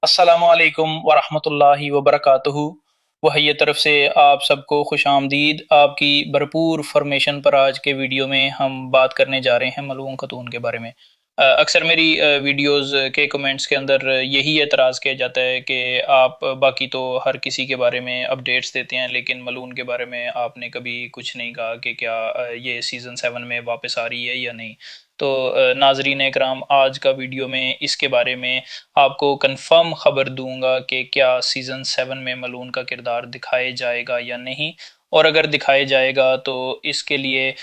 अस्सलामुअलैकुम वरहमतुल्लाहि वबरकातुहू। वही तरफ से आप सबको खुश आमदीद। आपकी भरपूर फरमेशन पर आज के वीडियो में हम बात करने जा रहे हैं मलूम खतून के बारे में। अक्सर मेरी वीडियोस के कमेंट्स के अंदर यही एतराज़ किया जाता है कि आप बाकी तो हर किसी के बारे में अपडेट्स देते हैं, लेकिन मलून के बारे में आपने कभी कुछ नहीं कहा कि क्या ये सीज़न 7 में वापस आ रही है या नहीं। तो नाजरीन इकराम, आज का वीडियो में इसके बारे में आपको कंफर्म खबर दूंगा कि क्या सीज़न 7 में मलून का किरदार दिखाया जाएगा या नहीं, और अगर दिखाया जाएगा तो इसके लिए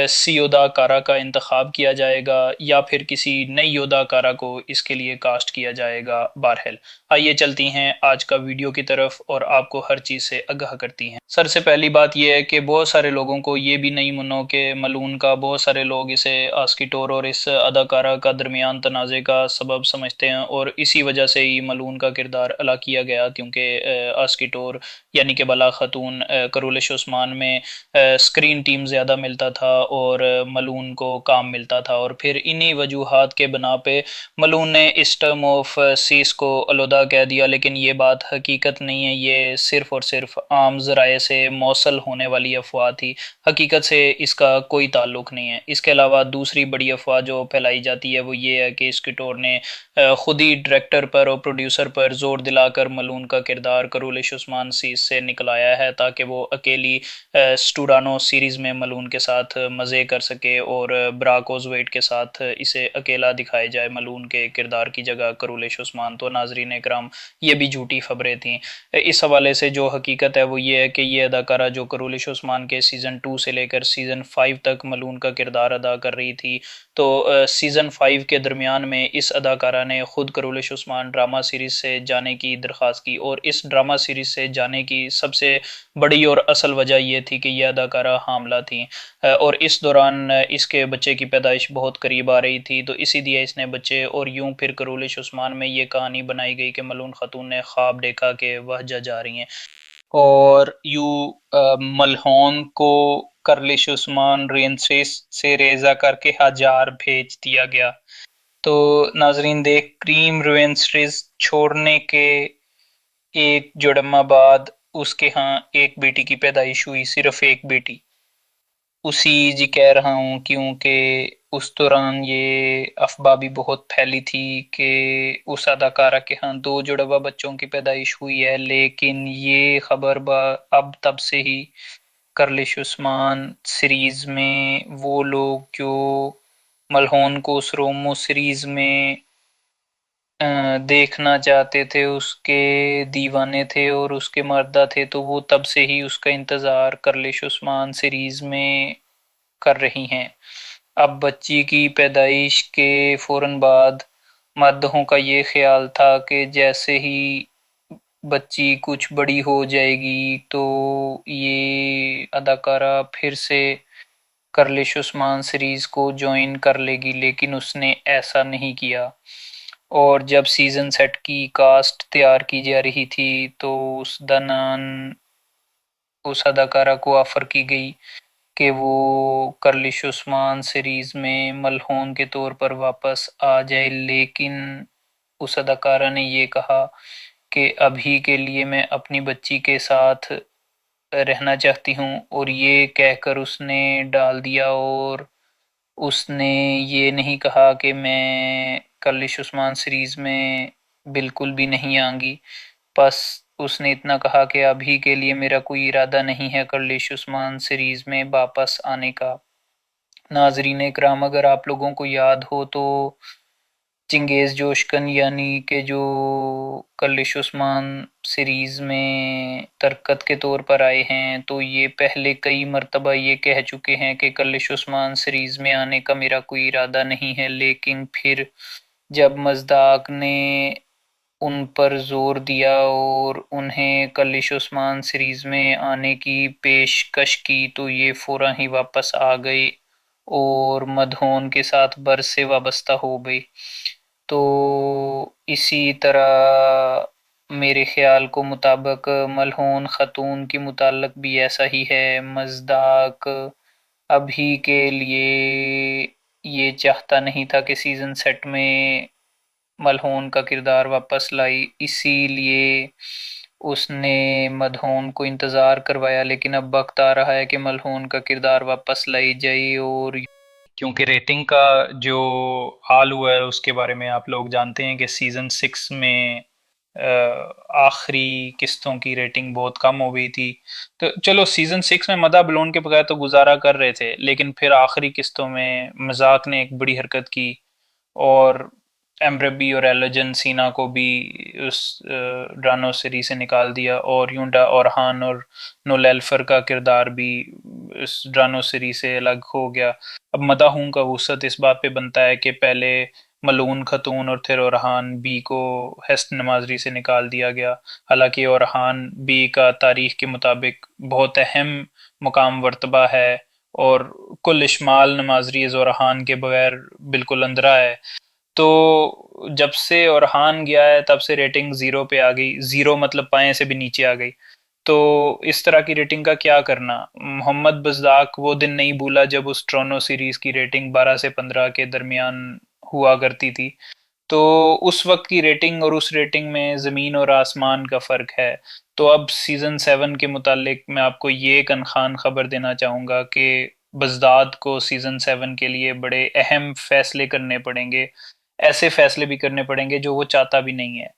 सी अदाकारा का इंतखाब किया जाएगा या फिर किसी नई अदाकारा को इसके लिए कास्ट किया जाएगा। बारहल आइए चलती हैं आज का वीडियो की तरफ और आपको हर चीज़ से आगाह करती हैं। सर से पहली बात यह है कि बहुत सारे लोगों को ये भी नहीं मनो कि मलून का, बहुत सारे लोग इसे आस्की टोर और इस अदाकारा का दरमियान तनाज़े का सबब समझते हैं, और इसी वजह से ही मलून का किरदार अला किया गया, क्योंकि आस्की टोर यानी कि बला खतून करूलिश उस्मान में स्क्रीन टीम ज़्यादा मिलता था और मलून को काम मिलता था, और फिर इन्हीं वजूहात के बना पे मलून ने इस टर्म ऑफ सीस को अलहदा कह दिया। लेकिन ये बात हकीकत नहीं है, ये सिर्फ़ और सिर्फ आम ज़राए से मौसल होने वाली अफवाह थी। हकीकत से इसका कोई ताल्लुक़ नहीं है। इसके अलावा दूसरी बड़ी अफवाह जो फैलाई जाती है वो ये है कि स्कीटोर ने ख़ुद ही डायरेक्टर पर और प्रोड्यूसर पर ज़ोर दिलाकर मलून का किरदार करूलिश उस्मान सीस से निकलाया है, ताकि वो अकेली स्टूडानो सीरीज़ में मलून के साथ मज़े कर सके और ब्राक ओज़वेट के साथ इसे अकेला दिखाया जाए मलून के किरदार की जगह करूलिश उस्मान। तो नाजरीन इकराम, ये भी झूठी खबरें थीं। इस हवाले से जो हकीकत है वो ये है कि ये अदाकारा जो करूलिश उस्मान के सीज़न 2 से लेकर सीज़न 5 तक मलून का किरदार अदा कर रही थी, तो सीज़न 5 के दरमियान में इस अदाकारा ने ख़ुद करूलिश उस्मान ड्रामा सीरीज़ से जाने की दरख्वास्त की, और इस ड्रामा सीरीज़ से जाने की सबसे बड़ी और असल वजह ये थी कि यह अदाकारा हामला थी, और इस दौरान इसके बच्चे की पैदाइश बहुत करीब आ रही थी, तो इसी दिए इसने बच्चे, और यूं फिर करूलिश उस्मान में ये कहानी बनाई गई कि मलून खतून ने ख्वाब देखा कि वह जा रही हैं, और मलहोन को करलिश उस्मान रेंसेस से रेजा करके हजार भेज दिया गया। तो नाजरीन, देख, क्रीम रेंसेस छोड़ने के एक जुड़म्मा बाद उसके यहाँ एक बेटी की पैदाइश हुई, सिर्फ एक बेटी। उसी जी कह रहा हूँ क्योंकि उस दौरान ये अफवाह भी बहुत फैली थी कि उस अदाकारा के यहाँ दो जुड़वा बच्चों की पैदाइश हुई है, लेकिन ये खबर अब तब से ही करलिश उस्मान सीरीज में वो लोग जो मलहोन को उस रोमो सीरीज में देखना चाहते थे, उसके दीवाने थे और उसके मर्दा थे, तो वो तब से ही उसका इंतज़ार करलिश उस्मान सीरीज में कर रही हैं। अब बच्ची की पैदाइश के फौरन बाद मद्दहों का ये ख्याल था कि जैसे ही बच्ची कुछ बड़ी हो जाएगी तो ये अदाकारा फिर से करलिश उस्मान सीरीज को ज्वाइन कर लेगी, लेकिन उसने ऐसा नहीं किया। और जब सीजन सेट की कास्ट तैयार की जा रही थी तो उस दौरान उस अदाकारा को ऑफर की गई कि वो करलिश उस्मान सीरीज में मलहोन के तौर पर वापस आ जाए, लेकिन उस अदाकारा ने ये कहा कि अभी के लिए मैं अपनी बच्ची के साथ रहना चाहती हूँ, और ये कहकर उसने डाल दिया। और उसने ये नहीं कहा कि मैं करलिश उस्मान सीरीज में बिल्कुल भी नहीं आऊंगी, बस उसने इतना कहा कि अभी के लिए मेरा कोई इरादा नहीं है करलिश उस्मान सीरीज में वापस आने का। नाजरीन इकराम, अगर आप लोगों को याद हो तो चिंगेज़ जोशकन यानी कि जो करलिश उस्मान सीरीज़ में तरकत के तौर पर आए हैं, तो ये पहले कई मरतबा ये कह चुके हैं कि करलिश उस्मान सीरीज़ में आने का मेरा कोई इरादा नहीं है, लेकिन फिर जब मज़दाक ने उन पर ज़ोर दिया और उन्हें करलिश उस्मान सीरीज़ में आने की पेशकश की, तो ये फ़ौरन ही वापस आ गए और मधोन के साथ बरस से वाबस्ता हो गई। तो इसी तरह मेरे ख्याल को मुताबिक मलहोन ख़तून के मुताल्लिक़ भी ऐसा ही है। मज़दाक अभी के लिए ये चाहता नहीं था कि सीज़न सेट में मलहोन का किरदार वापस लाई, इसीलिए उसने मदहोन को इंतज़ार करवाया। लेकिन अब वक्त आ रहा है कि मलहोन का किरदार वापस लाई जाए, और क्योंकि रेटिंग का जो हाल हुआ है उसके बारे में आप लोग जानते हैं कि सीज़न 6 में आखिरी किस्तों की रेटिंग बहुत कम हो गई थी। तो चलो सीज़न 6 में मदा बलोन के बगैर तो गुजारा कर रहे थे, लेकिन फिर आखिरी किस्तों में मजाक ने एक बड़ी हरकत की और एम्ब्रेबी और एलोजन सीना को भी उस ड्रानोसरी से निकाल दिया, और यूंडा ओरहान और नोलेल्फर का किरदार भी इस ड्रानोसरी से अलग हो गया। अब मदाहूं का वसत इस बात पे बनता है कि पहले मलून खतून और फिर ओरहान बी को हेस्ट नमाजरी से निकाल दिया गया। हालांकि ओरहान बी का तारीख के मुताबिक बहुत अहम मुकाम वर्तबा है, और कुल इश्माल नमाजरी ज़ोराहान के बगैर बिल्कुल अंदरा है। तो जब से ओरहान गया है तब से रेटिंग ज़ीरो पे आ गई। ज़ीरो मतलब पाए से भी नीचे आ गई। तो इस तरह की रेटिंग का क्या करना। मोहम्मद बज़दाक वो दिन नहीं भूला जब उस ट्रोनो सीरीज की रेटिंग 12 से 15 के दरमियान हुआ करती थी। तो उस वक्त की रेटिंग और उस रेटिंग में ज़मीन और आसमान का फ़र्क है। तो अब सीज़न 7 के मुतालिक मैं आपको ये कनखान खबर देना चाहूँगा कि बज़दाद को सीज़न 7 के लिए बड़े अहम फैसले करने पड़ेंगे। ऐसे फैसले भी करने पड़ेंगे जो वो चाहता भी नहीं है।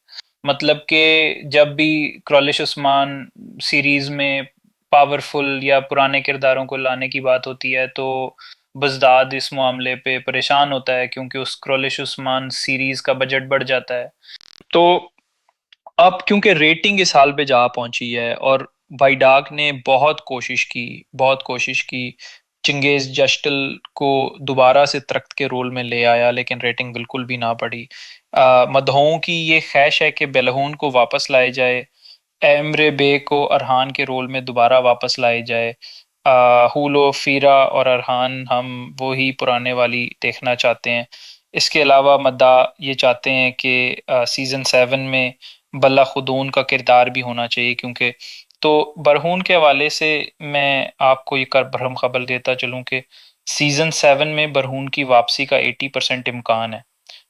मतलब कि जब भी क्रॉलिश उस्मान सीरीज में पावरफुल या पुराने किरदारों को लाने की बात होती है, तो बज़दाद इस मामले पे परेशान होता है, क्योंकि उस क्रॉलिश उस्मान सीरीज का बजट बढ़ जाता है। तो अब क्योंकि रेटिंग इस हाल पे जा पहुंची है, और वाइडाक ने बहुत कोशिश की चिंगेज जस्टल को दोबारा से तख्त के रोल में ले आया, लेकिन रेटिंग बिल्कुल भी ना पड़ी। मदहों की ये ख्वाहिश है कि बेलहोन को वापस लाया जाए, एमरे बे को अरहान के रोल में दोबारा वापस लाए जाए। हुलो फीरा और अरहान हम वो ही पुराने वाली देखना चाहते हैं। इसके अलावा मद्दा ये चाहते हैं कि सीज़न 7 में बल्ला खुदून का किरदार भी होना चाहिए, क्योंकि तो बरहून के हवाले से मैं आपको ये कर भरम खबर देता चलूँ कि सीज़न 7 में बरहून की वापसी का 80% इम्कान है।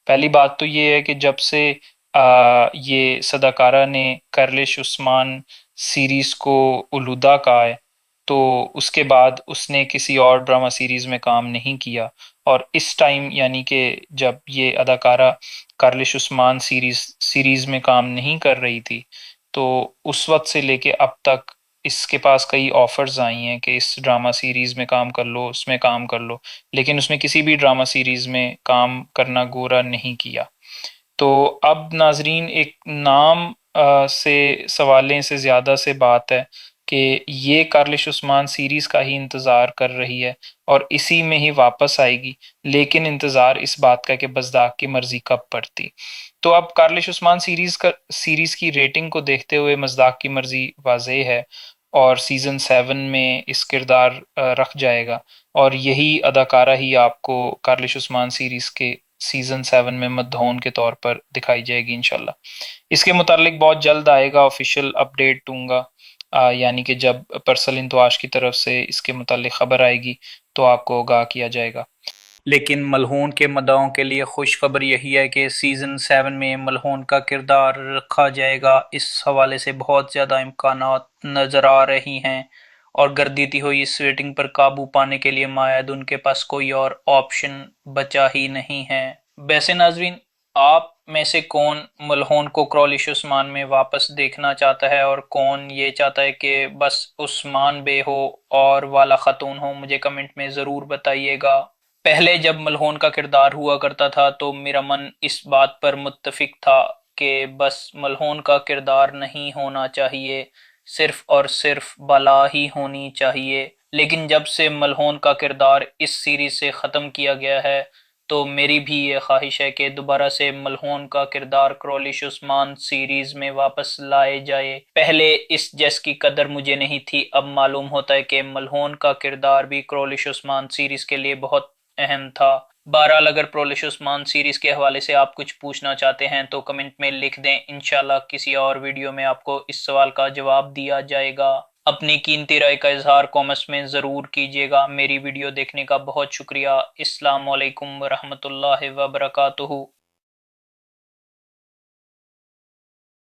पहली बात तो ये है कि जब से ये सदाकारा ने करलिश उस्मान सीरीज को उलूदा कहा है, तो उसके बाद उसने किसी और ड्रामा सीरीज में काम नहीं किया। और इस टाइम यानी कि जब ये अदाकारा कार्लिश उस्मान सीरीज में काम नहीं कर रही थी, तो उस वक्त से लेके अब तक इसके पास कई ऑफर्स आई हैं कि इस ड्रामा सीरीज में काम कर लो, उसमें काम कर लो, लेकिन उसने किसी भी ड्रामा सीरीज में काम करना गोरा नहीं किया। तो अब नाजरीन एक नाम से सवालें से ज़्यादा से बात है कि ये कार्लिश उस्मान सीरीज़ का ही इंतज़ार कर रही है, और इसी में ही वापस आएगी। लेकिन इंतज़ार इस बात का कि बज़दाक की मर्ज़ी कब पड़ती। तो अब कार्लिश उस्मान सीरीज़ की रेटिंग को देखते हुए मज़दाक की मर्ज़ी वाज़ेह है, और सीज़न 7 में इस किरदार रख जाएगा, और यही अदाकारा ही आपको कार्लिश उस्मान सीरीज़ के सीज़न 7 में मदहोन के तौर पर दिखाई जाएगी इंशाल्लाह। इसके मुतालिक बहुत जल्द आएगा, ऑफिशियल अपडेट दूंगा। यानी कि जब पर्सल इंतवाश की तरफ से इसके मुतालिक खबर आएगी तो आपको आगाह किया जाएगा। लेकिन मलहून के मदाओं के लिए खुश खबर यही है कि सीज़न 7 में मलहून का किरदार रखा जाएगा। इस हवाले से बहुत ज़्यादा इम्कानात नज़र आ रही हैं, और गर्दीती हुई इस रेटिंग पर काबू पाने के लिए मायद उनके पास कोई और ऑप्शन बचा ही नहीं है। वैसे नाजरीन, आप में से कौन मलहून को क्रॉलिश उस्मान में वापस देखना चाहता है, और कौन ये चाहता है कि बस उस्मान बे हो और वाला खातून हो? मुझे कमेंट में ज़रूर बताइएगा। पहले जब मलहोन का किरदार हुआ करता था तो मेरा मन इस बात पर मुत्तफिक था कि बस मलहोन का किरदार नहीं होना चाहिए, सिर्फ और सिर्फ बला ही होनी चाहिए। लेकिन जब से मलहोन का किरदार इस सीरीज से ख़त्म किया गया है, तो मेरी भी ये ख्वाहिश है कि दोबारा से मलहोन का किरदार क्रॉलिश उस्मान सीरीज में वापस लाए जाए। पहले इस जस की कदर मुझे नहीं थी, अब मालूम होता है कि मलहोन का किरदार भी क्रॉलिश उस्मान सीरीज के लिए बहुत अहम था। बहरहाल अगर प्रोलिश उस्मान सीरीज के हवाले से आप कुछ पूछना चाहते हैं तो कमेंट में लिख दें, इंशाल्लाह किसी और वीडियो में आपको इस सवाल का जवाब दिया जाएगा। अपनी कीमती राय का इजहार कमेंट्स में ज़रूर कीजिएगा। मेरी वीडियो देखने का बहुत शुक्रिया। अस्सलाम वालेकुम रहमतुल्लाहि व बरकातुहू।